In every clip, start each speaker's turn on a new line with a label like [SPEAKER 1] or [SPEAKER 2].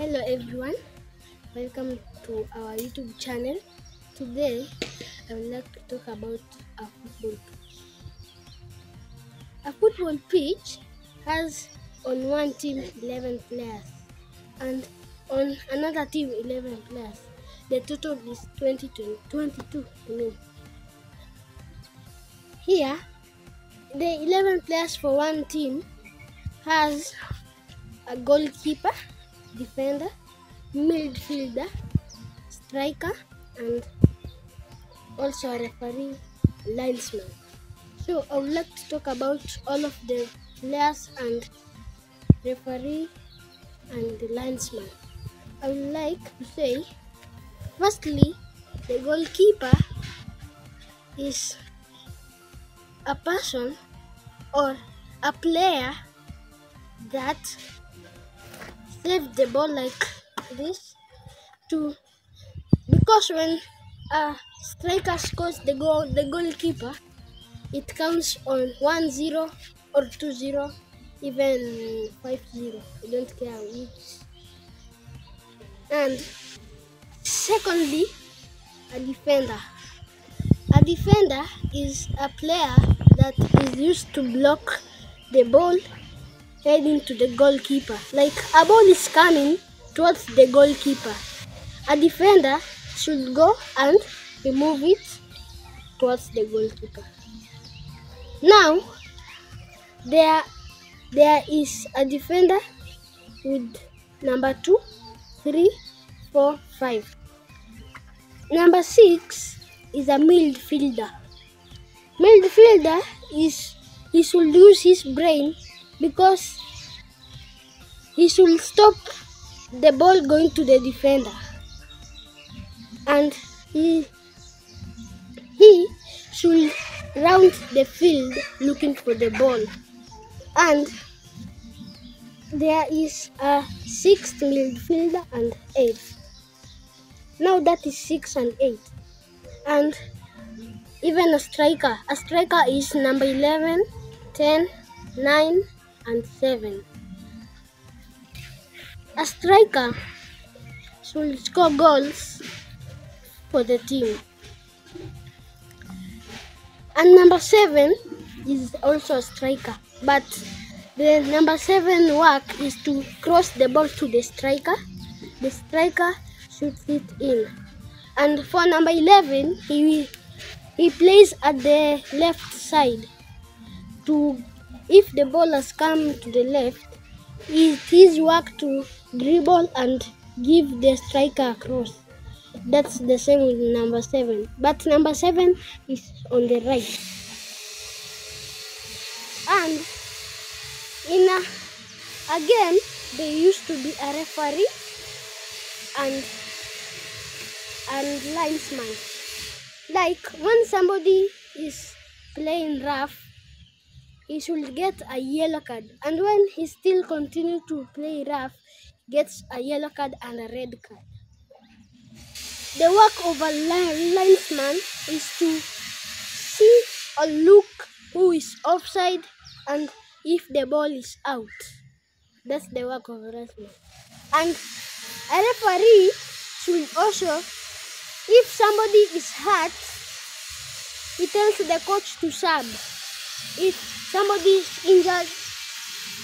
[SPEAKER 1] Hello everyone, welcome to our YouTube channel. Today I would like to talk about a football pitch. A football pitch has on one team 11 players and on another team 11 players. The total is 22. Here, the 11 players for one team has a goalkeeper, defender, midfielder, striker, and also a referee, linesman. So I would like to talk about all of the players and referee and the linesman. I would like to say, firstly, the goalkeeper is a person or a player that saves the ball like this because when a striker scores the goal, the goalkeeper, it counts on 1-0 or 2-0, even 5-0. I don't care which. And secondly, a defender. A defender is a player that is used to block the ball heading to the goalkeeper. Like a ball is coming towards the goalkeeper. A defender should go and remove it towards the goalkeeper. Now, there is a defender with number 2, 3, 4, 5. Number 6 is a midfielder. Midfielder he should use his brain because he should stop the ball going to the defender, and he should round the field looking for the ball. And there is a 6th midfielder and 8th. Now that is 6 and 8. And even a striker. A striker is number 11, 10, 9, and 7. A striker should score goals for the team. And number 7 is also a striker, but the number 7 work is to cross the ball to the striker. The striker shoots it in. And for number 11, he plays at the left side. If the ball has come to the left, it's his work to dribble and give the striker a cross. That's the same with number 7. But number 7 is on the right. And in a game, there used to be a referee and linesman. Like when somebody is playing rough, he should get a yellow card. And when he still continues to play rough, he gets a yellow card and a red card. The work of a linesman is to see or look who is offside and if the ball is out. That's the work of a linesman. And a referee should also, if somebody is hurt, he tells the coach to sub. If somebody is injured,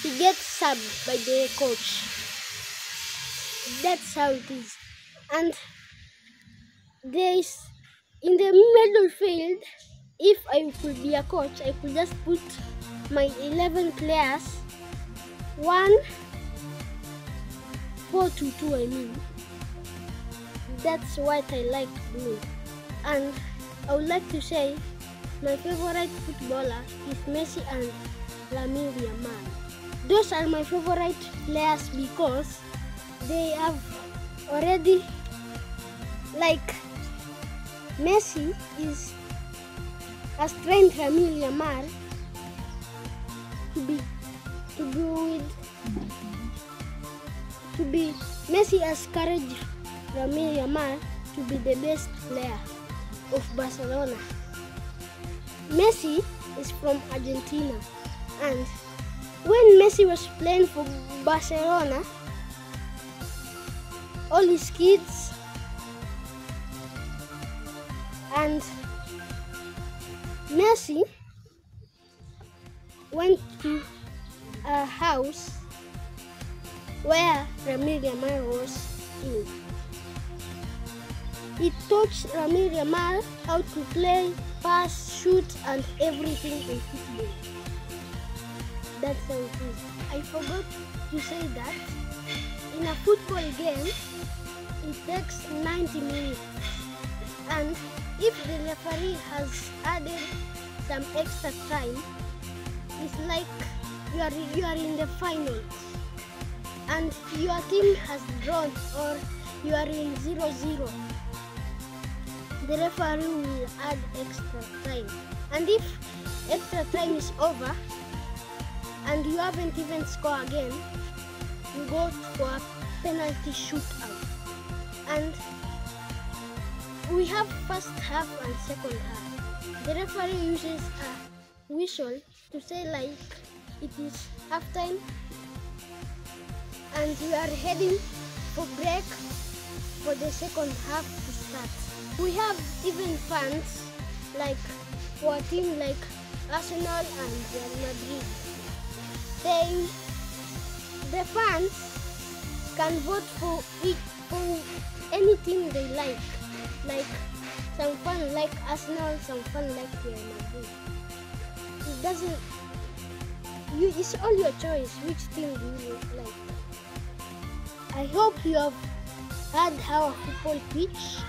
[SPEAKER 1] he gets subbed by the coach. That's how it is. And there is, in the middle field, if I could be a coach, I could just put my 11 players 1-4-2-2, I mean. That's what I like doing. And I would like to say my favorite footballer is Messi and Lamine Yamal. Those are my favorite players because they have already, like, Messi has trained Lamine Yamal Messi has encouraged Lamine Yamal to be the best player of Barcelona. Messi is from Argentina, and when Messi was playing for Barcelona, all his kids, and Messi went to a house where Lamine Yamal was in. He taught Lamine Yamal how to play, pass, shoot, and everything in football. That's how it is. I forgot to say that in a football game, it takes 90 minutes. And if the referee has added some extra time, it's like you are in the finals and your team has drawn or you are in 0-0. The referee will add extra time. And if extra time is over and you haven't even scored again, you go for a penalty shootout. And we have first half and second half. The referee uses a whistle to say like it is half time and we are heading for break for the second half to start. We have even fans like for a team like Arsenal and Real Madrid. The fans can vote for any team they like some fans like Arsenal, some fans like Real Madrid. It doesn't. It's all your choice. Which team do you like? I hope you have had our football pitch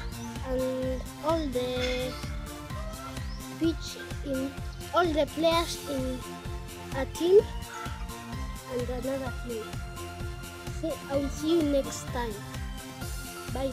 [SPEAKER 1] and all the players in a team and another team. So I will see you next time. Bye.